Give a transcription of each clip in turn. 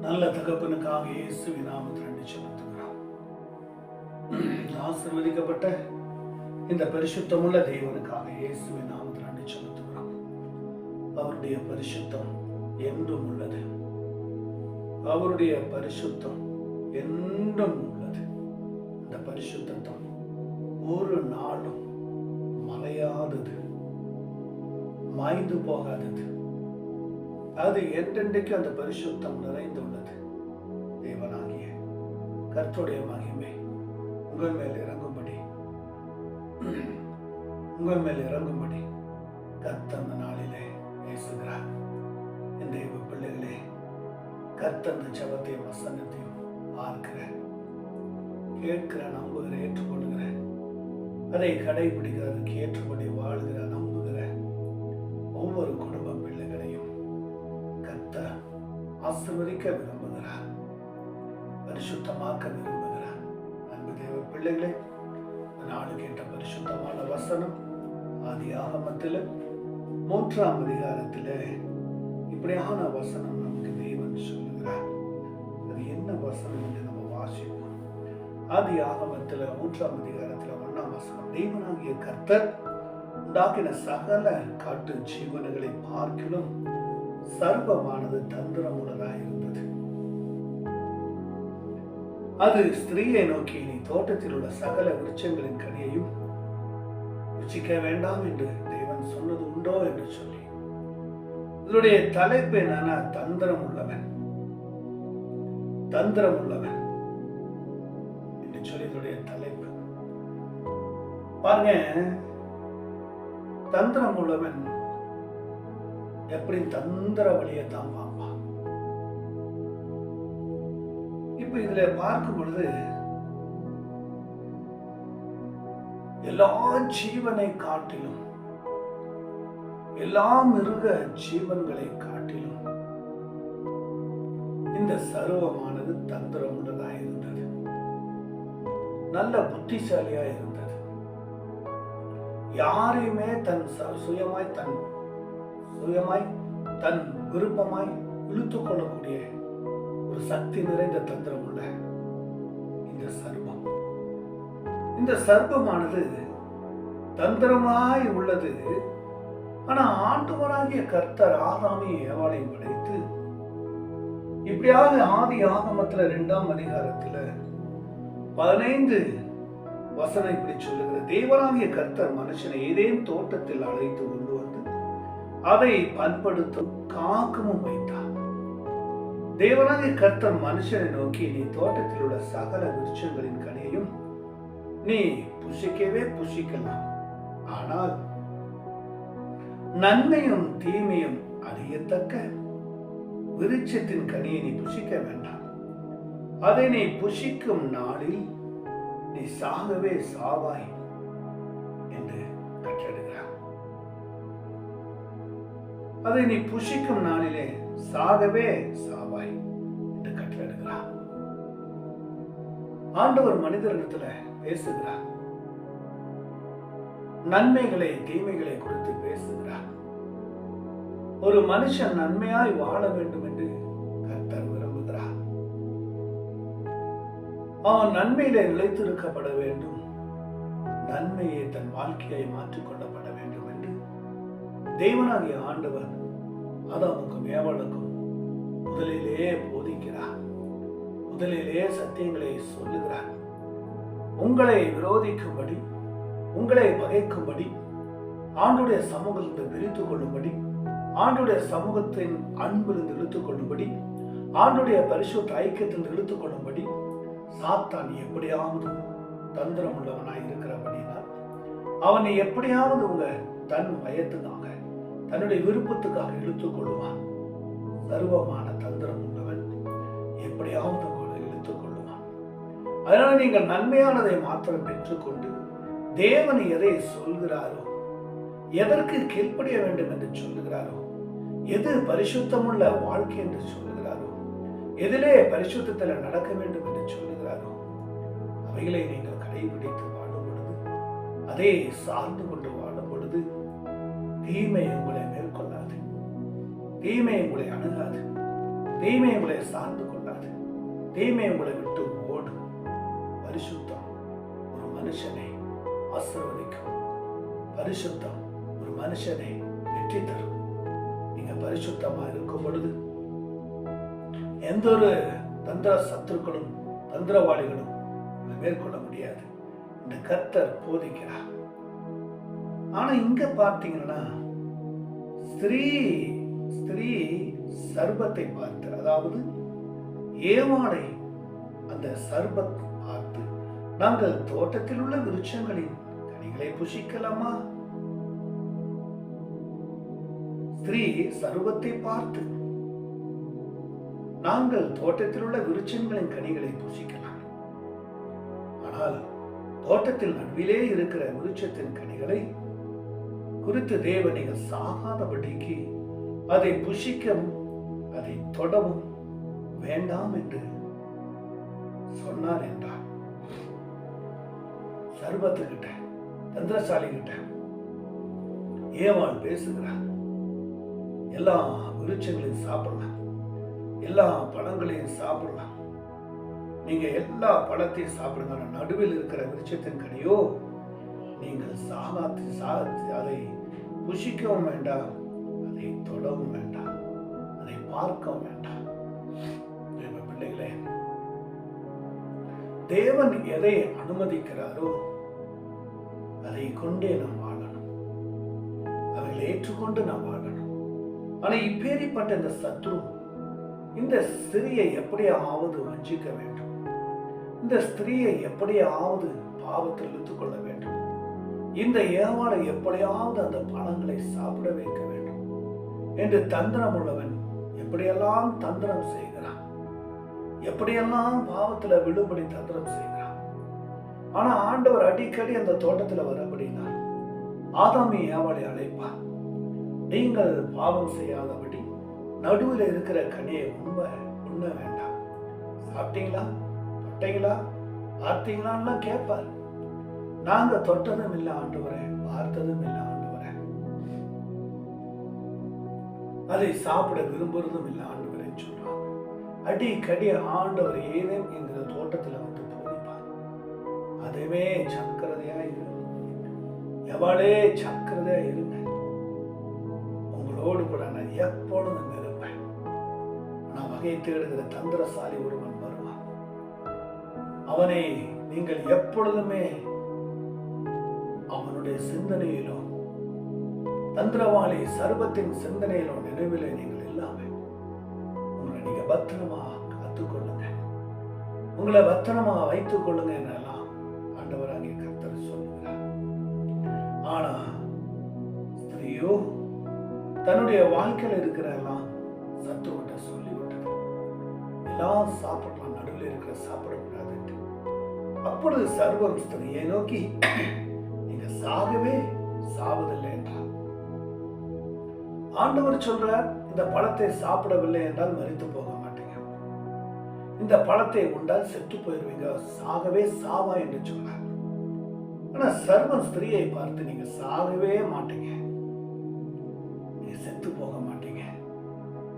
நல்ல தகப்பனுக்காக இயேசுவின் நாமத்தில் நன்றி செலுத்துகிறோம். ஆசீர்வதிக்கப்பட்ட இந்த பரிசுத்தமுள்ள தேவனுக்காக இயேசுவின் நாமத்தில் நன்றி செலுத்துகிறோம். அவருடைய பரிசுத்தம் என்றும் உள்ளது. அவருடைய பரிசுத்தம் என்றும் உள்ளது. அந்த பரிசுத்தம் ஒரு நாளும் மறையாதது, மாய்ந்து போகாதது. அது என்றென்றைக்கு அந்த பரிசுத்தம் நிறைந்துள்ளது. தேவனாகிய கர்த்தருடைய மகிமை உங்கள் மேல் இறங்கும்படி கர்த்தர் அந்த நாளிலே பேசுகிறார். என் தெய்வ பிள்ளைகளே, கர்த்தர் அந்த ஜெபத்தையும் வசனத்தையும் பார்க்கிற, கேட்கிற, நம்புகிற, ஏற்றுக்கொள்கிற, அதை கடைபிடிக்கிறதுக்கு ஏற்றுபடி வாழ்கிற, நம்புகிற ஒவ்வொரு குடும்ப பிள்ளைகளையும் கர்த்தர் ஆசீர்வதிக்க விரும்புகிறார், பரிசுத்தமாக்க விரும்புகிறார். அன்பு தேவ பிள்ளைகளே, நாடு கேட்ட பரிசுத்தமான வசனம் ஆதியாகமத்தில் 3ஆம் அதிகாரத்தில் இப்படியான வசனம் நமக்கு தேவன் சொல்லுகிறார். அது என்ன வசனம் என்று நம்ம வாசிப்போம். ஆதியாகமத்தில் 3ஆம் அதிகாரத்தில் 1ஆம் வசனம், தேவனாகிய கர்த்தர் உண்டாக்கின சகல காட்டு ஜீவன்களை பார்க்கிலும் சர்வமானது தந்திரமுள்ளதாயிருந்தது. அது ஸ்திரீயை நோக்கி, நீ தோட்டத்தில் உள்ள சகல விருட்சங்களின் கனியையும் ருச்சிக்க வேண்டாம் என்று தேவன் சொன்னது உண்டோ என்று சொல்லி, இதனுடைய தலைப்பு என்னன்னா தந்திரம் உள்ளவன் என்று சொல்லி இதனுடைய தலைப்பு பாருங்க. தந்திரம் உள்ளவன் எப்படி தந்திர வழியை தான் பார்ப்பான். இப்ப இதுல பார்க்கும் பொழுது எல்லா ஜீவனை காட்டிலும், எல்லா மிருக ஜீவன்களை காட்டிலும் இந்த சர்வமானது தந்திரம் உள்ளதா இருந்தது. நல்ல புத்திசாலியா இருந்தது. யாரையுமே தன் சுயமாய் தன் விருப்பமாய் இழுத்துக் கொள்ளக்கூடிய ஒரு சக்தி நிறைந்த தந்திரம் உள்ள இந்த சர்ப்பமானது தந்திரமாய் உள்ளது. ஆனா ஆண்டவராகிய கர்த்தர் ஆதாமையும் ஏவாளையும் படைத்து, இப்படியாக ஆதி ஆகமத்துல 2ஆம் அதிகாரத்துல 15 வசனம் இப்படி சொல்லுகிறது. தேவனாகிய கர்த்தர் மனுஷனை ஏதேன் தோட்டத்தில் அழைத்து கொண்டு வந்து அதை பண்படுத்தும் காக்கமும் வைத்தார். தேவனாகிய கர்த்தர் மனுஷனை நோக்கி, நீ தோட்டத்தில் உள்ள சகல விருட்சங்களின் கனியையும் நீ புசிக்கலாம், ஆனால் நன்மையும் தீமையும் அறியத்தக்க விருட்சத்தின் கனியை நீ புசிக்க வேண்டாம். அதை நீ புசிக்கும் நாளில் நீ சாகவே சாவாய் என்று கட்டளையிடுகிறார். அதை நீ புசிக்கும் நாளிலே சாகவே சாவாய் என்று கட்டளையிடுகிறார். ஆண்டவர் மனிதரிடத்துல பேசுகிறார். நன்மைகளை தீமைகளை குறித்து பேசுகிறார். ஒரு மனுஷன் நன்மையாய் வாழ வேண்டும் என்று கர்த்தர் விரும்புகிறார். அவன் நன்மையிலே நிலைத்திருக்கப்பட வேண்டும், நன்மையை தன் வாழ்க்கையை மாற்றிக்கொள்ளப்பட வேண்டும் என்று தேவனாகிய ஆண்டவர் ஆதாமுக்கும் ஏவாளுக்கும் முதலிலே போதிக்கிறார். முதலிலே சத்தியங்களை சொல்லுகிறார். உங்களை விரோதிக்கும்படி, உங்களை பகைக்கும்படி, ஆண்டுடைய சமூகத்தை பிரித்துக் கொள்ளும்படி, ஆண்டுடைய சமூகத்தின் அன்பிலிருந்து இழுத்துக் கொள்ளும்படி, ஆண்டுடைய பரிசுத்த ஐக்கியத்திலிருந்து இழுத்துக் கொள்ளும்படி சாத்தான் எப்படியாவது தந்திரம் உள்ளவனாய் இருக்கிறபடினால் அவனை எப்படியாவது தன் வயத்துக்காக, தன்னுடைய விருப்பத்துக்காக இழுத்துக் கொள்ளுவான். சர்வமான தந்திரம் உள்ளவன் எப்படியாவது இழுத்துக் கொள்ளுவான். அதனால நீங்கள் நன்மையானதை மாத்திரம் பெற்றுக்கொண்டு தேவன் எதை சொல்கிறாரோ, எதற்கு கீழ்ப்படிய வேண்டும் என்று சொல்லுகிறாரோ, எது பரிசுத்தமுள்ள வாழ்க்கை என்று சொல்லுகிறாரோ, எதிலே பரிசுத்தத்தில் நடக்க வேண்டும் என்று சொல்லுகிறாரோ, அவைகளை நீங்கள் கடைபிடித்து வாழும் பொழுது, அதை சார்ந்து கொண்டு வாழும் பொழுது தீமை உங்களை மேற்கொள்ளாது, தீமை உங்களை அணுகாது, தீமை உங்களை சார்ந்து கொள்ளாது. தீமை உங்களை விட்டு ஓடும். பரிசுத்தம் ஒரு மனுஷனை ஆசீர்வதிக்கும். பரிசுத்தம் ஒரு மனுஷனை வெற்றி தரும். நீங்க பரிசுத்தமா இருக்கும் பொழுது எந்த ஒரு தந்திர சத்துருக்களும் தந்திரவாளிகளும் உங்களை மேற்கொள்ள முடியாது. இந்த கர்த்தர் போதிக்கிறார். ஆனா இங்க பார்த்தீங்கன்னா ஸ்திரீ சர்பத்தை பார்த்து, அதாவது ஏவாளை அந்த சர்பத் பார்த்து, நாங்கள் தோட்டத்தில் உள்ள விருட்சங்களின் கனிகளை புசிக்கலாமா? ஸ்திரீ சர்பத்தை பார்த்து, நாங்கள் தோட்டத்தில் உள்ள விருட்சங்களின் கனிகளை புசிக்கலாம், ஆனால் தோட்டத்தில் நடுவிலே இருக்கிற விருட்சத்தின் கனிகளை குறித்து தேவன் நீங்கள் சாகாதபடிக்கு அதை புசிக்கவும் அதை தொடவும் வேண்டாம் என்று சொன்னார் என்றார். சர்வத்துக்கிட்ட தந்திரசாலி கிட்ட ஏவாள் பேசுகிறார். எல்லா விருட்சங்களையும் சாப்பிடலாம், எல்லா பழங்களையும் சாப்பிடலாம், நீங்க எல்லா பழத்தையும் சாப்பிடுங்க, நடுவில் இருக்கிற விருட்சத்தின் கனியோ நீங்கள் அதை புசிக்கவும் வேண்டாம், அதை தொடவும் வேண்டாம், அதை பார்க்கவும் வேண்டாம். பிள்ளைகளே, தேவன் எதை அனுமதிக்கிறாரோ அதை கொண்டே நாம் வாழணும், அவைகளை ஏற்றுக்கொண்டு நாம் வாழணும். ஆனா இப்பேரிப்பட்ட இந்த சத்ரு இந்த ஸ்திரியை எப்படியாவது வஞ்சிக்க வேண்டும், இந்த ஸ்திரியை எப்படியாவது பாவத்தில் இழுத்துக் கொள்ள வேண்டும், இந்த ஏவாளை எப்படியாவது அந்த பழங்களை சாப்பிட வைக்க வேண்டும் என்று தந்திரம் உள்ளவன் எப்படியெல்லாம் தந்திரம் செய்கிறான், எப்படியெல்லாம் பாவத்துல விழும்படி தந்திரம் செய்கிறான். ஆனா ஆண்டவர் அடிக்கடி அந்த தோட்டத்துல வரபடினார் ஆதாமி ஏவாளை அழைப்பார். நீங்கள் பாவம் செய்யாதபடி நடுவில் இருக்கிற கனியை உண்ண வேண்டாம், சாப்பிட்டீங்களா, தொட்டீங்களா, பார்த்தீங்களான்னு கேட்பார். நாங்க தொட்டதும் இல்லை ஆண்டவரே, பார்த்ததும் இல்லை ஆண்டவரே, அதை சாப்பிட விரும்புறதும் இல்லை ஆண்டவரே சொல்றாங்க. அடிக்கடி ஆண்டவர் ஏதேனும் என்கிற தோட்டத்துல வந்து போதிப்பார். அதுவே ஜாக்கிரதையா இருங்க, எவளே ஜாக்கிரதையா இருங்க, உங்களோடு கூட நான் எப்பொழுதும் இருப்பேன். நான் வகை தேடுகிற தந்திரசாலி ஒருவன் வருவான், அவனை நீங்கள் எப்பொழுதுமே அவனுடைய சிந்தனையிலும் தந்திரவாளி சர்வத்தின் சிந்தனையிலும் நினைவிலே நீங்கள் இல்லாம உங்களை நீங்க பத்திரமா காத்துக்கொள்ளுங்க, உங்களை பத்திரமா வைத்துக் கொள்ளுங்க என்றெல்லாம் ஆண்டவர் அங்கே கர்த்தர் சொல்லுகிறார். ஆனா ஸ்திரீயோ தன்னுடைய வாழ்க்கையில் இருக்கிற எல்லாம் சத்துருவிட்ட சொல்லிவிட்டது, எல்லாம் சாப்பிடலாம், நடுவில் இருக்கிற சாப்பிடக்கூடாது. அப்பொழுது சர்வம் ஸ்திரியை நோக்கி சாகவே சாவதில்லை என்றார். ஆண்டவர் சொல்றார், இந்த பழத்தை சாப்பிடவில்லை என்றால் மரித்து போக மாட்டீங்க, இந்த பழத்தை உண்டால் செத்து போயிருவீங்க, சாகவே சாவா என்று சொன்னார். ஆனா சர்வன் ஸ்திரியை பார்த்து, நீங்க சாகவே மாட்டீங்க, நீங்க செத்து போக மாட்டீங்க,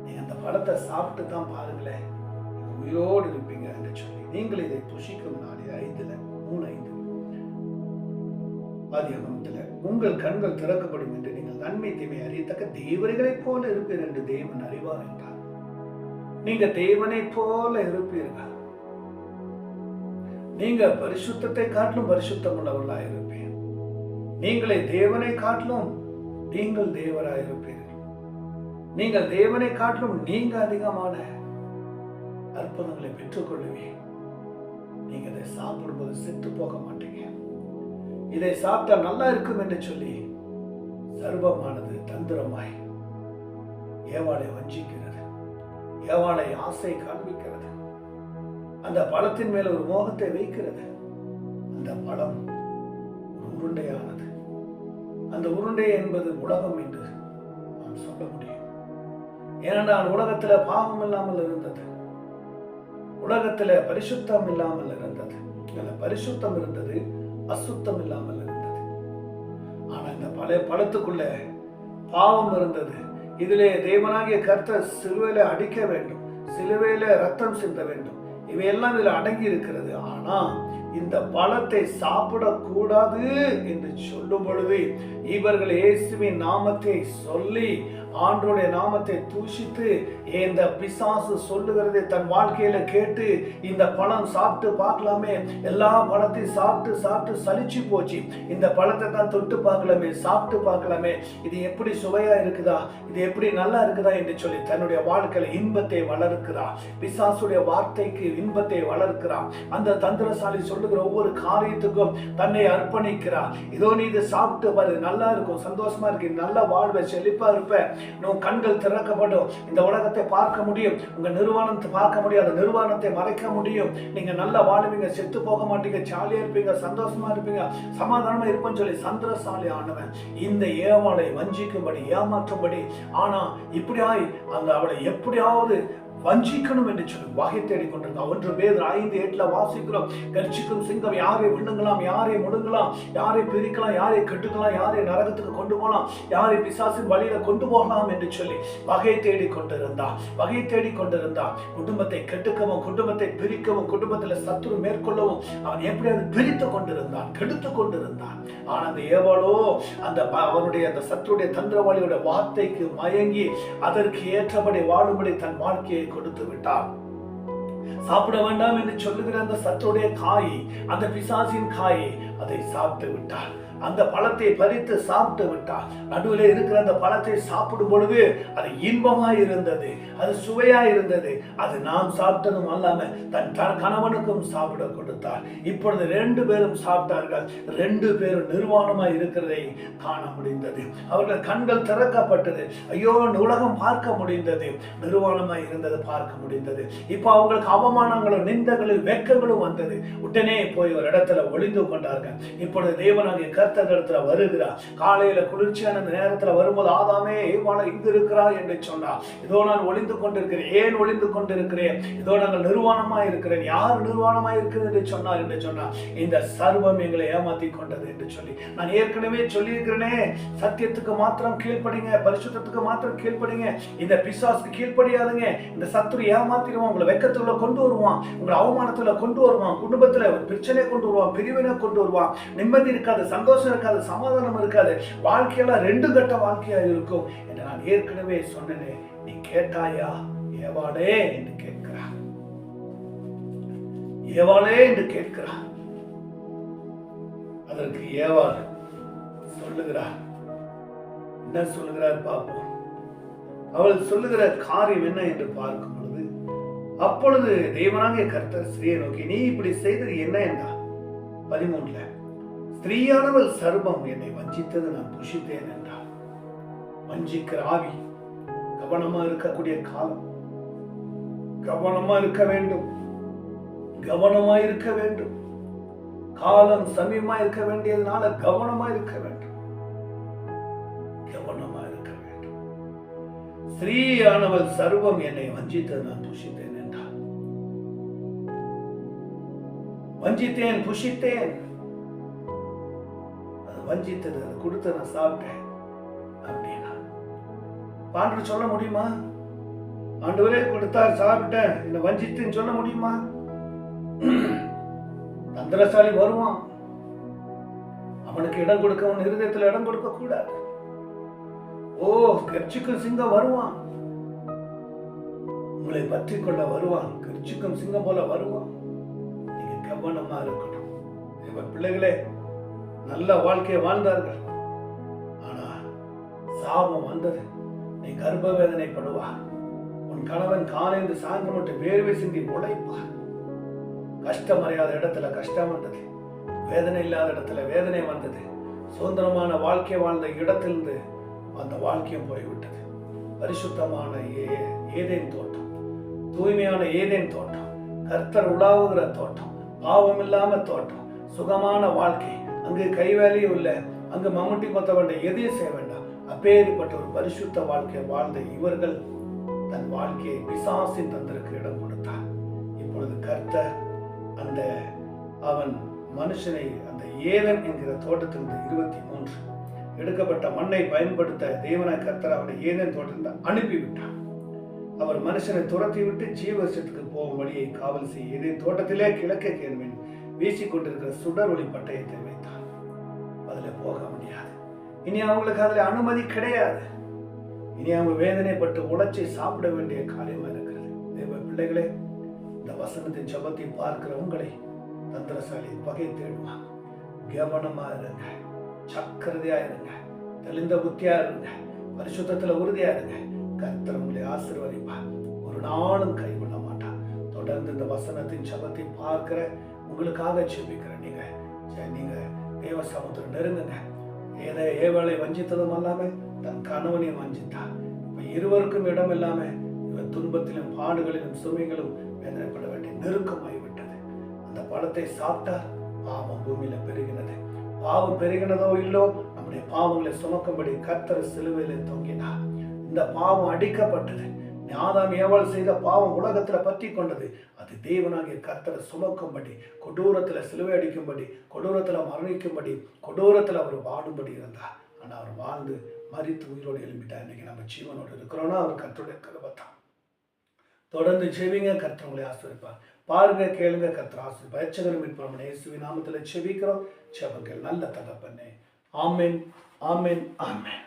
நீங்க அந்த பழத்தை சாப்பிட்டு தான் பாருங்களேன், உயிரோடு இருப்பீங்க என்று சொல்லி, நீங்கள் இதை புசிக்கும் நாளே 5:3 ஆதியாகமத்தில் உங்கள் கண்கள் திறக்கப்படும் என்று நீங்கள் நன்மை தீமை அறியத்தக்க தேவர்களைப் போல இருப்பீர்கள் என்று தேவன் அறிவார் என்றார். நீங்க தேவனைப் போல இருப்பீர்கள், நீங்க பரிசுத்தத்தை காட்டிலும் பரிசுத்தம் உள்ளவர்களாக இருப்பீர்கள், நீங்களே தேவனை காட்டிலும் நீங்கள் தேவராய் இருப்பீர்கள், நீங்கள் தேவனை காட்டிலும் நீங்க அதிகமான அற்புதங்களை பெற்றுக்கொள்ளுவீர்கள். நீங்க இதை சாப்பிடும்போது செத்து போக மாட்டீங்க, இதை சாப்பிட்டா நல்லா இருக்கும் என்று சொல்லி சர்வமானது தந்திரமாய் ஏவாளை வஞ்சிக்கிறது, ஏவாளை ஆசை காண்பிக்கிறது, அந்த பழத்தின் மேல் ஒரு மோகத்தை வைக்கிறது. அந்த பழம் ஒரு உருண்டையானது, அந்த உருண்டை என்பது உலகம் என்று நாம் சொல்ல முடியும். ஏனென்றால் உலகத்துல பாவம் இல்லாமல் இருந்தது, உலகத்துல பரிசுத்தம் இல்லாமல் இருந்தது, பரிசுத்தம் இருந்தது, அசுத்தம் இல்லாமல் இருந்தது. ஆனா இந்த பழத்துக்குள்ள பாவம் இருந்தது. இதிலே தேவனாகிய கர்த்தர் சிலுவையில அடிக்க வேண்டும், சிலுவையில ரத்தம் சிந்த வேண்டும், இவையெல்லாம் இதில் அடங்கி இருக்கிறது. ஆனா இந்த பழத்தை சாப்பிடக்கூடாது என்று சொல்லும் பொழுது இவர்கள் இயேசுவின் நாமத்தை சொல்லி ஆண்டவருடைய நாமத்தை தூஷித்து இந்த பிசாசு சொல்லுகிறதை தன் வாழ்க்கையில கேட்டு இந்த பழம் சாப்பிட்டு பார்க்கலாமே, எல்லா பழத்தையும் சாப்பிட்டு சாப்பிட்டு சலிச்சு போச்சு, இந்த பழத்தை தான் தொட்டு பார்க்கலாமே, சாப்பிட்டு பார்க்கலாமே, இது எப்படி சுவையா இருக்குதா, இது எப்படி நல்லா இருக்குதா என்று சொல்லி தன்னுடைய வாழ்க்கையில இன்பத்தை வளர்க்கிறா. பிசாசுடைய வார்த்தைக்கு இன்பத்தை வளர்க்கிறா. அந்த தந்திரசாலி சொல்லுகிற ஒவ்வொரு காரியத்துக்கும் தன்னை அர்ப்பணிக்கிறா. இதோ நீ இதை சாப்பிட்டு பாரு, நல்லா இருக்கும், சந்தோஷமா இருக்கு, நல்ல வாழ்வை, செழிப்பா இருப்ப, கண்கள் திறக்கப்படும், இந்த உலகத்தை பார்க்க முடியும், உங்க நிர்வாணத்தை பார்க்க முடியும், அந்த நிர்வாணத்தை மறைக்க முடியும், நீங்க நல்லா வாழுவீங்க, செத்து போக மாட்டீங்க, ஜாலியா இருப்பீங்க, சந்தோஷமா இருப்பீங்க, சமாதானமா இருப்பேன்னு சொல்லி தந்திரசாலி ஆனவன் இந்த ஏவாளை வஞ்சிக்கும்படி, ஏமாற்றும்படி, ஆனா இப்படியாய் அந்த அவளை எப்படியாவது வஞ்சிக்கணும் என்று சொல்லி வகை தேடிக்கொண்டிருக்கான். 1 பேதுரு 5:8 வாசிக்கிறோம். கர்ச்சிக்கும் சிங்கம் யாரை விழுங்கலாம், யாரை முடுங்கலாம், யாரை பிரிக்கலாம், யாரை கெட்டுக்கலாம், யாரை நரகத்துக்கு கொண்டு போகலாம், யாரை பிசாசின் வழியில கொண்டு போகலாம் என்று சொல்லி வகை தேடிக்கொண்டிருந்தான். வகை தேடிக்கொண்டிருந்தான். குடும்பத்தை கெட்டுக்கவும், குடும்பத்தை பிரிக்கவும், குடும்பத்தில் சத்துரு மேற்கொள்ளவும் அவன் எப்படியாவது பிரித்து கொண்டிருந்தான், கெடுத்து கொண்டிருந்தான். ஆனா அந்த ஏவாளோ அந்த அவனுடைய அந்த சத்துருடைய தந்திரவாளியோட வார்த்தைக்கு மயங்கி அதற்கு ஏற்றபடி வாழும்படி தன் வாழ்க்கையை கொடுத்து விட்டார். சாப்பிட வேண்டாம் என்று சொல்லுகிற அந்த சத்துடைய காய், அந்த பிசாசின் காயை அதை சாப்பிட்டு விட்டார். அந்த பழத்தை பறித்து சாப்பிட்டு விட்டார். நடுவில் இருக்கிற அந்த பழத்தை சாப்பிடும் பொழுது அது இன்பமாய் இருந்தது, அது சுவையாய் இருந்தது. அது நாம் சாப்பிட்டதும் அல்லாம தன் கணவனுக்கும் சாப்பிட கொடுத்தார். இப்பொழுது 2 பேரும் சாப்பிட்டார்கள். 2 பேரும் நிர்வாணமாய் இருக்கிறதை காண முடிந்தது. அவர்கள் கண்கள் திறக்கப்பட்டது. ஐயோ, உலகம் பார்க்க முடிந்தது, நிர்வாணமாய் இருந்தது பார்க்க முடிந்தது. இப்ப அவங்களுக்கு அவமானங்களும் நிந்தங்களும் வெட்கங்களும் வந்தது. உடனே போய் ஒரு இடத்துல ஒளிந்து கொண்டார்கள். இப்பொழுது தேவனாகிய இடத்துல வருகிறார். காலையில குளிர்ச்சியான நேரத்துல வரும்போது ஆதாமே ஏவாளை இங்கு இருக்கிறார் என்று சொன்னார். இதோ நான் ஒளிந்து கொண்டிருக்கிறேன். ஏன் ஒளிந்து கொண்டிருக்கிறேன்? இதோ நாங்கள் நிர்வாணமா இருக்கிறேன். யார் நிர்வாணமா இருக்கிறது என்று சொன்னார் என்று சொன்னார். இந்த சர்வம் எங்களை ஏமாத்தி கொண்டது என்று சொல்லி நான் ஏற்கனவே சொல்லி இருக்கிறேனே, சத்தியத்துக்கு மாத்திரம் கீழ்ப்படிங்க, பரிசுத்தத்துக்கு மாத்திரம் கீழ்ப்படிங்க, இந்த பிசாசுக்கு கீழ்ப்படியாதுங்க. இந்த சத்துரு ஏமாத்திடுவான், உங்களை வெக்கத்துல கொண்டு வருவான், உங்களை அவமானத்துல கொண்டு வருவான், குடும்பத்துல பிரச்சனை கொண்டு வருவான், பிரிவினை கொண்டு வருவான், நிம்மதி இருக்காது, சந்தோஷம் இருக்காது, சமாதானம் இருக்காது, வாழ்க்கையில 2 கட்ட வாழ்க்கையா இருக்கும் என்று நான் ஏற்கனவே சொன்னேன். நீ கேட்டாயா ஏவாளே என்று கேட்கிறார். ஏவாளே என்று கேட்கிறார். அதற்கு ஏவாள் சொல்லுகிறார். என்ன சொல்லுகிறார் பார்ப்போம். அவள் சொல்லுகிற காரியம் என்ன என்று பார்க்கும் பொழுது, அப்பொழுது தேவனாகிய கர்த்தர் ஸ்திரியை நோக்கி, நீ இப்படி செய்தது என்ன என்றார். 13 ஸ்திரீயானவள் சர்வம் என்னை வஞ்சித்தது, நான் புஷித்தேன் என்றார். வஞ்சிக்கிற ஆவி, கவனமா இருக்கக்கூடிய காலம், கவனமா இருக்க வேண்டும், கவனமா இருக்க வேண்டும். காலம் சமீபமா இருக்க வேண்டியதுனால கவனமா இருக்க வேண்டும், கவனமா இருக்க வேண்டும். ஸ்திரீயானவள் சர்வம் என்னை வஞ்சித்தது, நான் புஷித்தேன் என்றார். வஞ்சித்தேன், புஷித்தேன், வஞ்சித்தது, அது கொடுத்து நான் சாப்பிட்டேன் அப்படின்னா ஆண்டவர் சொல்ல முடியுமா? ஆண்டவரே கொடுத்தார், சாப்பிட்டேன், என்ன வஞ்சித்துன்னு சொல்ல முடியுமா? தந்திரசாலி வருவான், அவனுக்கு இடம் கொடுக்க, அவன் இருதயத்தில் இடம் கொடுக்க கூடாது. ஓ, கர்ச்சிக்கும் சிங்கம் வருவான், உங்களை பற்றி கொள்ள வருவான், கர்ச்சிக்கும் சிங்கம் போல வருவான். நீங்க கவனமா இருக்கணும். பிள்ளைகளே நல்ல வாழ்க்கையை வாழ்ந்தார்கள், ஆனா சாபம் வந்தது. நீ கர்ப்ப வேதனைப்படுவா, உன் கணவன் காலைந்து சாயந்தரம் மட்டும் வேர்வை சிந்தி உழைப்பார். கஷ்டம் அறியாத இடத்துல கஷ்டம் வந்தது, வேதனை இல்லாத இடத்துல வேதனை வந்தது. சுதந்திரமான வாழ்க்கை வாழ்ந்த இடத்திலிருந்து அந்த வாழ்க்கையும் போய்விட்டது. பரிசுத்தமான ஏதேன் தோட்டம், தூய்மையான ஏதேன் தோட்டம், கர்த்தர் உலாவுகிற தோட்டம், பாவம் இல்லாம தோட்டம், சுகமான வாழ்க்கை, அங்கு கைவேலையும் இல்லை, அங்கு மம்முட்டி கொத்த வேண்டாம், எதையும் செய்ய வேண்டாம். அப்பேற்பட்ட ஒரு பரிசுத்த வாழ்க்கையை வாழ்ந்த இவர்கள் தன் வாழ்க்கையை பிசாசின் தந்திற்கு இடம் கொடுத்தார். இப்பொழுது கர்த்தர் அந்த அவன் மனுஷனை அந்த ஏதன் என்கிற தோட்டத்திலிருந்து 23 எடுக்கப்பட்ட மண்ணை பயன்படுத்த தேவனாய் கர்த்தர் அவனை ஏதேன் தோட்டத்திலிருந்து அனுப்பிவிட்டார். அவர் மனுஷனை துரத்தி விட்டு ஜீவசத்துக்கு போகும் வழியை காவல் செய்ய இதே தோட்டத்திலே கிழக்கே கேள்வின் வீசிக்கொண்டிருக்கிற சுடர் ஒளி பட்டயத்தை வைத்தார். அதில் போக முடியாது. இனி அவங்களுக்கு அதில் அனுமதி கிடையாது. இனி அவங்க வேதனைப்பட்டு உழைச்சி சாப்பிட வேண்டிய காரியமா இருக்கிறது. தேவ பிள்ளைகளே, இந்த வசனத்தின் ஜபத்தை பார்க்கிற உங்களை தந்திரசாலி பகை தேடுவாங்க. கவனமா இருங்க, சக்கரதையா இருங்க, தெளிந்த புத்தியா இருங்க, பரிசுத்தத்துல உறுதியா இருங்க. கர்த்தர் உங்களை ஆசீர்வதிப்பார். ஒரு நாளும் கைவிட மாட்டார். தொடர்ந்து இந்த வசனத்தின் ஜபத்தை பார்க்கிற உங்களுக்காக ஜெபிக்கிற நீங்க தேவ சமுத்திரம் நெருங்குங்க. ஏவலை வஞ்சித்ததும் அல்லாம தன் கணவனையும் வஞ்சித்தார். இப்ப இருவருக்கும் இடம் இல்லாம இவர் துன்பத்திலும் பாடுகளிலும் சுமைகளும் வேதனைப்பட வேண்டிய நெருக்கமாகிவிட்டது. அந்த பழத்தை சாப்பிட்டா பாவம் பூமியில பெருகினது. பாவம் பெருகினதோ இல்லோ, நம்முடைய பாவங்களை சுமக்கும்படி கர்த்தர் சிலுவையில தொங்கினார். இந்த பாவம் அடிக்கப்பட்டது. ஆதாம் ஏவாள் செய்த பாவம் உலகத்துல பற்றி கொண்டது. அது தேவனாகிய கர்த்தரை சுமக்கும்படி, கொடூரத்துல சிலுவை அடிக்கும்படி, கொடூரத்துல மரணிக்கும்படி, கொடூரத்துல அவர் வாடும்படி இருந்தார். ஆனா அவர் வாழ்ந்து மரித்து உயிரோடு எழும்பிட்டார். இன்னைக்கு நம்ம ஜீவனோடு இருக்கிறோம்னா அவர் கர்த்தருடைய கிருபைதான். தொடர்ந்து ஜெபிங்க, கர்த்தர் உங்களை ஆசீர்வதிப்பார். பாருங்க, கேளுங்க, கர்த்தர் ஆசீர்வதிப்பார். எச்சகரும் மீட்பவரான இயேசுவின் நாமத்தில் ஜெபிக்கிறோம். ஜெபங்கள் நல்ல தகப்பனே. ஆமென், ஆமென், ஆமென்.